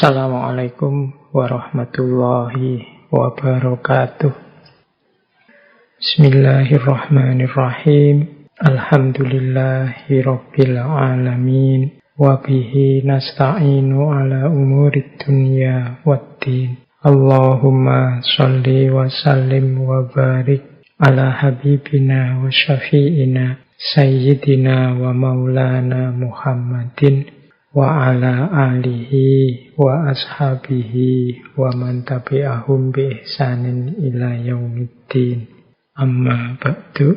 Assalamualaikum warahmatullahi wabarakatuh. Bismillahirrahmanirrahim. Alhamdulillahi rabbil alamin. Wabihi nasta'inu ala umurid dunya waddin. Allahumma salli wa sallim wa barik ala habibina wa syafi'ina sayyidina wa maulana Muhammadin wa ala alihi wa ashabihi wa man tabi'ahum bi ihsanin ila yaumiddin. Amma ba'du.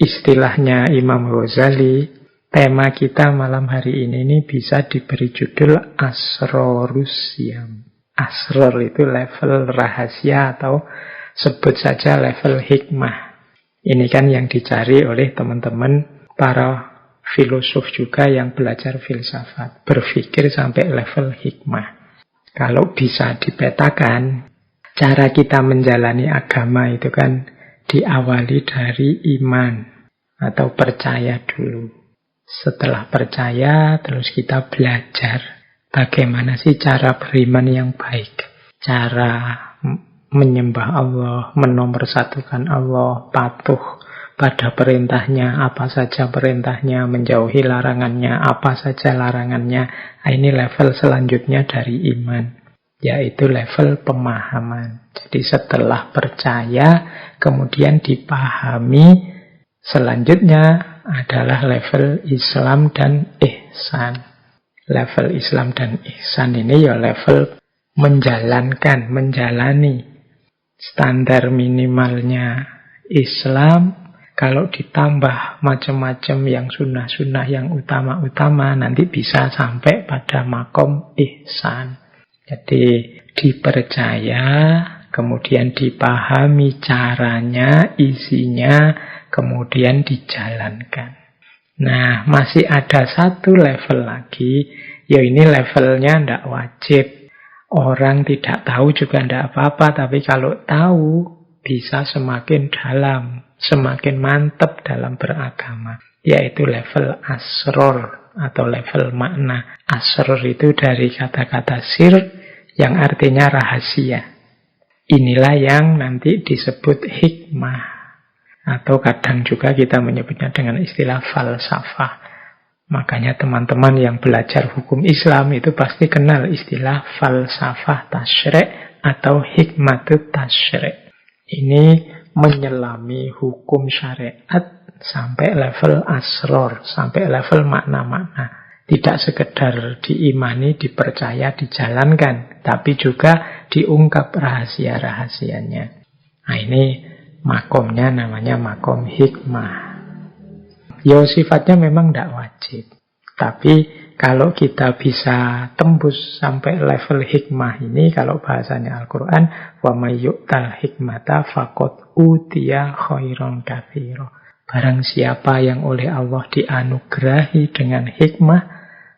Istilahnya Imam Ghazali, tema kita malam hari ini bisa diberi judul Asrorus Syam. Asror itu level rahasia atau sebut saja level hikmah. Ini kan yang dicari oleh teman-teman para filosof juga yang belajar filsafat, berpikir sampai level hikmah. Kalau bisa dipetakan, cara kita menjalani agama itu kan diawali dari iman atau percaya dulu. Setelah percaya, terus kita belajar bagaimana sih cara beriman yang baik, cara menyembah Allah, menomorsatukan Allah, patuh pada perintahnya, apa saja perintahnya, menjauhi larangannya, apa saja larangannya. Ini level selanjutnya dari iman, yaitu level pemahaman. Jadi setelah percaya, kemudian dipahami, selanjutnya adalah level Islam dan ihsan. Level Islam dan ihsan ini ya level menjalankan, menjalani. Standar minimalnya Islam, kalau ditambah macam-macam yang sunnah-sunnah yang utama-utama, nanti bisa sampai pada makom ihsan. Jadi dipercaya, kemudian dipahami caranya, isinya, kemudian dijalankan. Nah, masih ada satu level lagi, ya ini levelnya tidak wajib. Orang tidak tahu juga tidak apa-apa, tapi kalau tahu bisa semakin dalam, semakin mantap dalam beragama, yaitu level asror atau level makna. Asror itu dari kata-kata sir yang artinya rahasia. Inilah yang nanti disebut hikmah, atau kadang juga kita menyebutnya dengan istilah falsafah. Makanya teman-teman yang belajar hukum Islam itu pasti kenal istilah falsafah tasyri' atau hikmatut tasyri'. Ini menyelami hukum syariat sampai level asror, sampai level makna-makna. Tidak sekedar diimani, dipercaya, dijalankan, tapi juga diungkap rahasia-rahasianya. Nah, ini makomnya namanya makom hikmah. Ya sifatnya memang tidak wajib. Tapi kalau kita bisa tembus sampai level hikmah ini, kalau bahasanya Al-Quran, wa may yu'tal hikmata faqad utiya khairan katsira. Barang siapa yang oleh Allah dianugerahi dengan hikmah,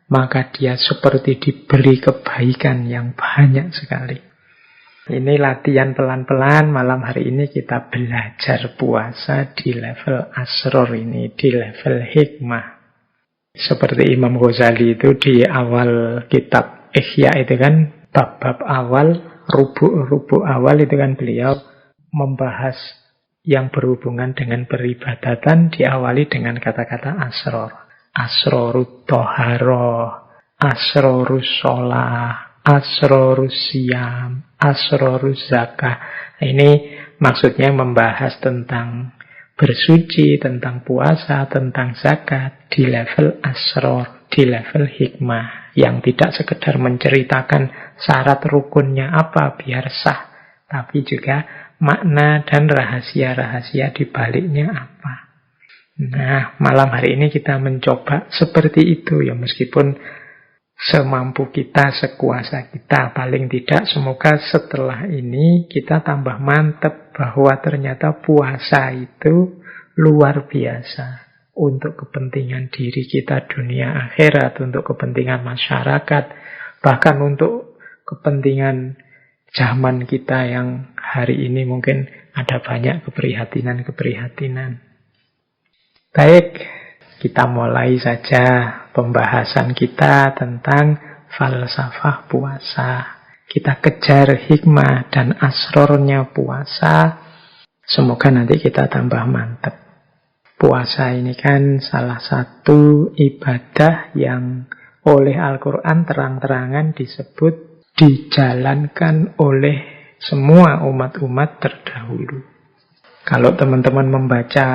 maka dia seperti diberi kebaikan yang banyak sekali. Ini latihan pelan-pelan. Malam hari ini kita belajar puasa di level asror ini, di level hikmah. Seperti Imam Ghazali itu di awal kitab Ihya itu kan, bab-bab awal, rubuk-rubuk awal itu kan beliau membahas yang berhubungan dengan peribadatan, diawali dengan kata-kata asror. Asrorut toharoh, asrorus sholah, asrorus siyam, asrorus zakah. Ini maksudnya membahas tentang bersuci, tentang puasa, tentang zakat di level asror, di level hikmah, yang tidak sekedar menceritakan syarat rukunnya apa biar sah, tapi juga makna dan rahasia-rahasia di baliknya apa. Nah, malam hari ini kita mencoba seperti itu ya, meskipun semampu kita, sekuasa kita. Paling tidak semoga setelah ini kita tambah mantap bahwa ternyata puasa itu luar biasa untuk kepentingan diri kita dunia akhirat, untuk kepentingan masyarakat, bahkan untuk kepentingan zaman kita yang hari ini mungkin ada banyak keprihatinan-keprihatinan. Baik, kita mulai saja pembahasan kita tentang falsafah puasa. Kita kejar hikmah dan asrornya puasa. Semoga nanti kita tambah mantap. Puasa ini kan salah satu ibadah yang oleh Al-Quran terang-terangan disebut dijalankan oleh semua umat-umat terdahulu. Kalau teman-teman membaca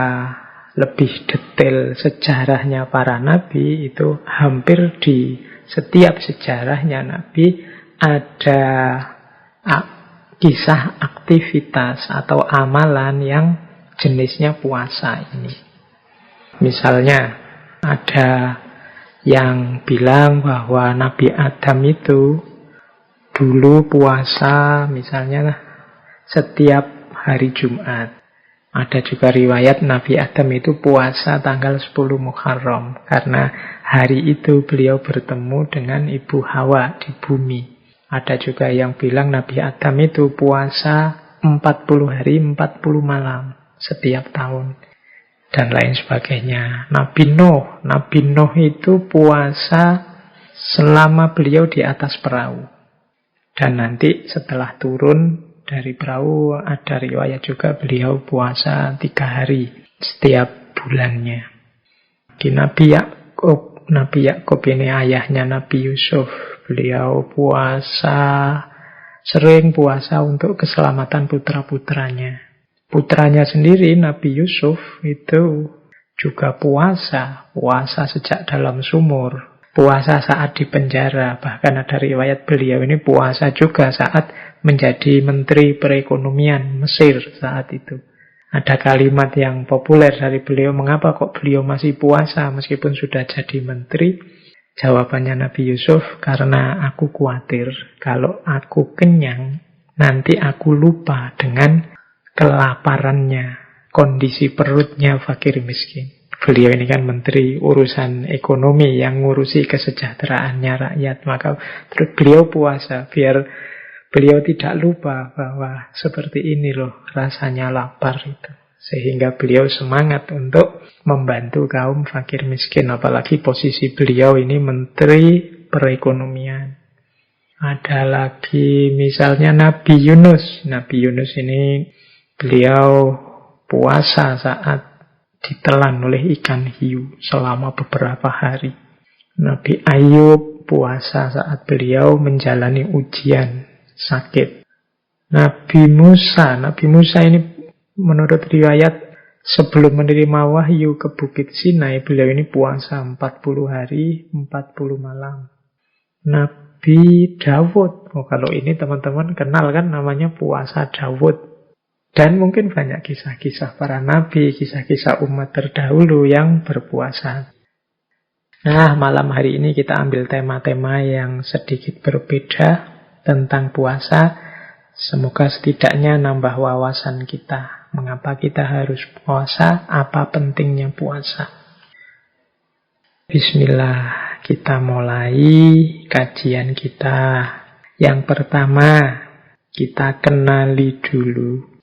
lebih detail sejarahnya para nabi, itu hampir di setiap sejarahnya nabi ada kisah aktivitas atau amalan yang jenisnya puasa ini. Misalnya ada yang bilang bahwa Nabi Adam itu dulu puasa misalnya setiap hari Jumat. Ada juga riwayat Nabi Adam itu puasa tanggal 10 Muharram karena hari itu beliau bertemu dengan Ibu Hawa di bumi. Ada juga yang bilang Nabi Adam itu puasa 40 hari 40 malam setiap tahun dan lain sebagainya. Nabi Nuh itu puasa selama beliau di atas perahu. Dan nanti setelah turun dari perahu ada riwayat juga beliau puasa 3 hari setiap bulannya. Di Nabi Yakub ini ayahnya Nabi Yusuf. Beliau sering puasa untuk keselamatan putra-putranya. Putranya sendiri, Nabi Yusuf, itu juga puasa sejak dalam sumur. Puasa saat di penjara. Bahkan ada riwayat beliau ini puasa juga saat menjadi menteri perekonomian Mesir saat itu. Ada kalimat yang populer dari beliau, mengapa kok beliau masih puasa meskipun sudah jadi menteri? Jawabannya Nabi Yusuf, karena aku khawatir kalau aku kenyang, nanti aku lupa dengan kelaparannya, kondisi perutnya fakir miskin. Beliau ini kan menteri urusan ekonomi yang ngurusi kesejahteraannya rakyat. Maka terus beliau puasa biar beliau tidak lupa bahwa seperti ini loh rasanya lapar itu. Sehingga beliau semangat untuk membantu kaum fakir miskin. Apalagi posisi beliau ini menteri perekonomian. Ada lagi misalnya Nabi Yunus. Nabi Yunus ini beliau puasa saat ditelan oleh ikan hiu selama beberapa hari. Nabi Ayub puasa saat beliau menjalani ujian sakit. Nabi Musa ini menurut riwayat sebelum menerima wahyu ke Bukit Sinai, beliau ini puasa 40 hari 40 malam. Nabi Dawud, kalau ini teman-teman kenal kan namanya puasa Dawud. Dan mungkin banyak kisah-kisah para nabi, kisah-kisah umat terdahulu yang berpuasa. Nah, malam hari ini kita ambil tema-tema yang sedikit berbeda tentang puasa. Semoga setidaknya nambah wawasan kita. Mengapa kita harus puasa? Apa pentingnya puasa? Bismillah, kita mulai kajian kita. Yang pertama, kita kenali dulu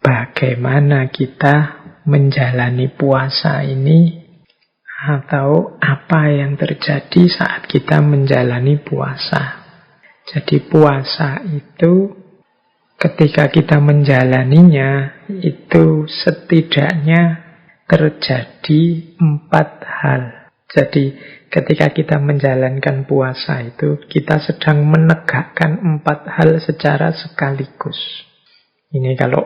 bagaimana kita menjalani puasa ini, atau apa yang terjadi saat kita menjalani puasa. Jadi puasa itu ketika kita menjalaninya itu setidaknya terjadi 4 hal. Jadi ketika kita menjalankan puasa itu kita sedang menegakkan 4 hal secara sekaligus. Ini kalau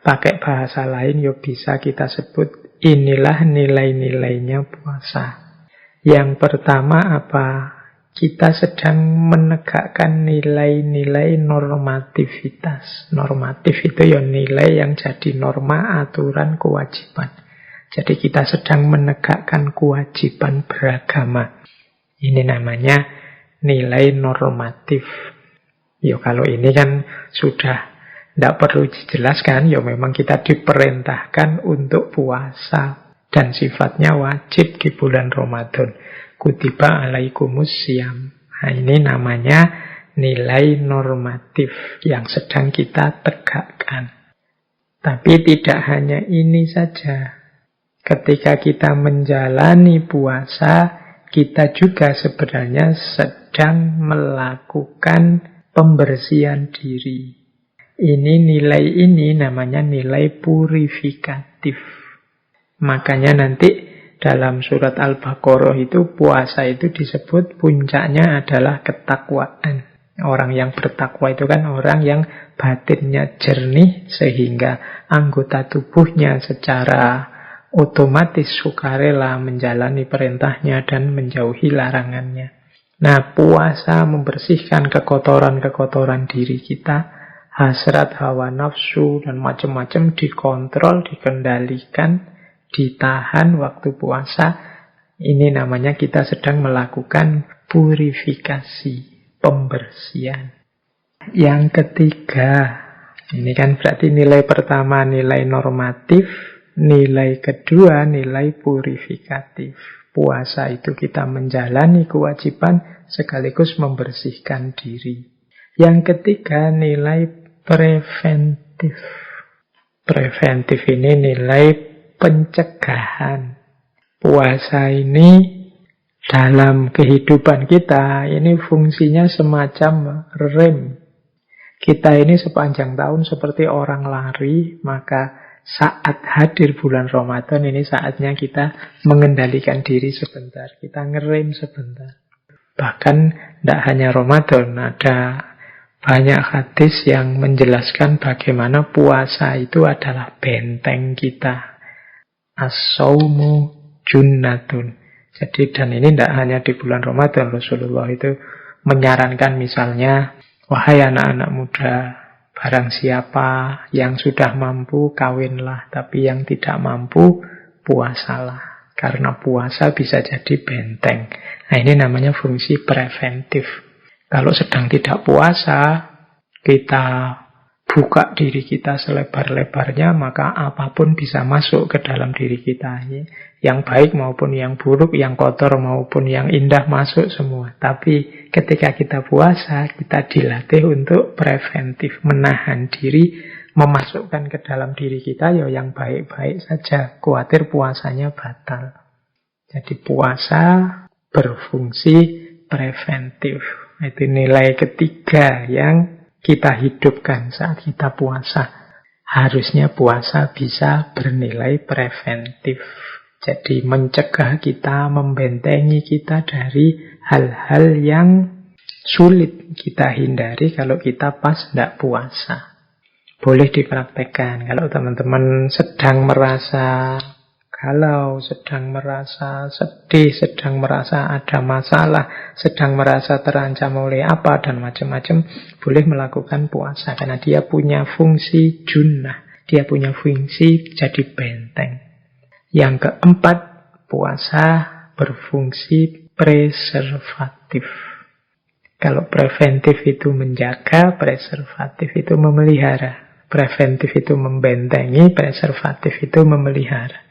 pakai bahasa lain ya bisa kita sebut inilah nilai-nilainya puasa. Yang pertama apa? Kita sedang menegakkan nilai-nilai normativitas. Normatif itu ya nilai yang jadi norma, aturan, kewajiban. Jadi kita sedang menegakkan kewajiban beragama. Ini namanya nilai normatif. Ya kalau ini kan sudah tidak perlu dijelaskan, ya memang kita diperintahkan untuk puasa. Dan sifatnya wajib di bulan Ramadan. Kutiba alaikumus syiyam. Nah, ini namanya nilai normatif yang sedang kita tegakkan. Tapi tidak hanya ini saja. Ketika kita menjalani puasa, kita juga sebenarnya sedang melakukan pembersihan diri. Nilai ini namanya nilai purifikatif. Makanya nanti dalam surat Al-Baqarah itu puasa itu disebut puncaknya adalah ketakwaan. Orang yang bertakwa itu kan orang yang batinnya jernih sehingga anggota tubuhnya secara otomatis sukarela menjalani perintahnya dan menjauhi larangannya. Nah, puasa membersihkan kekotoran-kekotoran diri kita, hasrat, hawa nafsu, dan macam-macam dikontrol, dikendalikan, ditahan waktu puasa. Ini namanya kita sedang melakukan purifikasi, pembersihan. Yang ketiga, ini kan berarti nilai pertama nilai normatif, nilai kedua nilai purifikatif. Puasa itu kita menjalani kewajiban sekaligus membersihkan diri. Yang ketiga nilai preventif. Preventif ini nilai pencegahan. Puasa ini dalam kehidupan kita ini fungsinya semacam rem. Kita ini sepanjang tahun seperti orang lari, maka saat hadir bulan Ramadan ini saatnya kita mengendalikan diri sebentar. Kita ngerem sebentar. Bahkan tidak hanya Ramadan, ada banyak hadis yang menjelaskan bagaimana puasa itu adalah benteng kita. As-saumu junnatun. Jadi dan ini tidak hanya di bulan Ramadan. Rasulullah itu menyarankan misalnya, wahai anak-anak muda, barang siapa yang sudah mampu, kawinlah. Tapi yang tidak mampu, puasalah. Karena puasa bisa jadi benteng. Nah, ini namanya fungsi preventif. Kalau sedang tidak puasa, kita buka diri kita selebar-lebarnya, maka apapun bisa masuk ke dalam diri kita. Yang baik maupun yang buruk, yang kotor maupun yang indah masuk semua. Tapi ketika kita puasa, kita dilatih untuk preventif, menahan diri, memasukkan ke dalam diri kita yang baik-baik saja. Khawatir puasanya batal. Jadi puasa berfungsi preventif. Itu nilai ketiga yang kita hidupkan saat kita puasa. Harusnya puasa bisa bernilai preventif. Jadi mencegah kita, membentengi kita dari hal-hal yang sulit kita hindari kalau kita pas tidak puasa. Boleh dipraktekkan. Kalau teman-teman sedang merasa galau, sedang merasa sedih, sedang merasa ada masalah, sedang merasa terancam oleh apa dan macam-macam, boleh melakukan puasa karena dia punya fungsi junnah, dia punya fungsi jadi benteng. Yang keempat, puasa berfungsi preservatif. Kalau preventif itu menjaga, preservatif itu memelihara. Preventif itu membentengi, preservatif itu memelihara.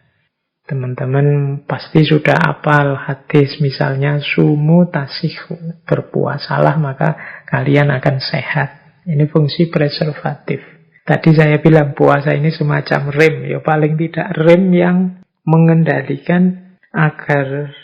Teman-teman pasti sudah hafal hadis misalnya sumu tasihhu, berpuasalah maka kalian akan sehat. Ini fungsi preservatif. Tadi saya bilang puasa ini semacam rem, paling tidak rem yang mengendalikan agar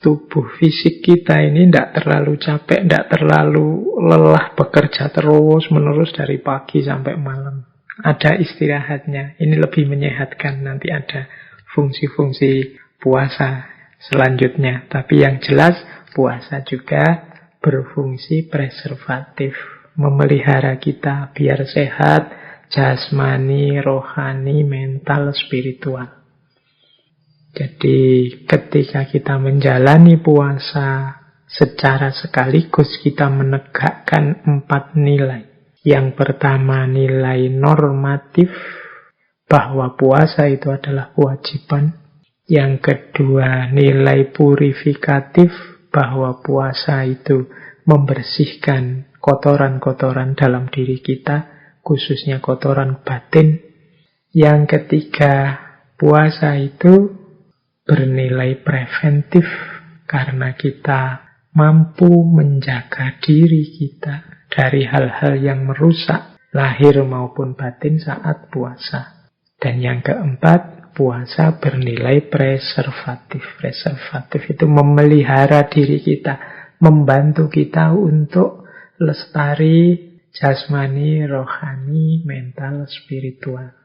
tubuh fisik kita ini tidak terlalu capek, tidak terlalu lelah bekerja terus-menerus dari pagi sampai malam. Ada istirahatnya, ini lebih menyehatkan, nanti ada fungsi-fungsi puasa selanjutnya. Tapi yang jelas puasa juga berfungsi preservatif, memelihara kita biar sehat, jasmani, rohani, mental, spiritual. Jadi ketika kita menjalani puasa secara sekaligus kita menegakkan 4 nilai. Yang pertama nilai normatif, bahwa puasa itu adalah kewajiban. Yang kedua, nilai purifikatif, bahwa puasa itu membersihkan kotoran-kotoran dalam diri kita, khususnya kotoran batin. Yang ketiga, puasa itu bernilai preventif, karena kita mampu menjaga diri kita dari hal-hal yang merusak lahir maupun batin saat puasa. Dan yang keempat, puasa bernilai preservatif. Preservatif itu memelihara diri kita, membantu kita untuk lestari jasmani, rohani, mental, spiritual.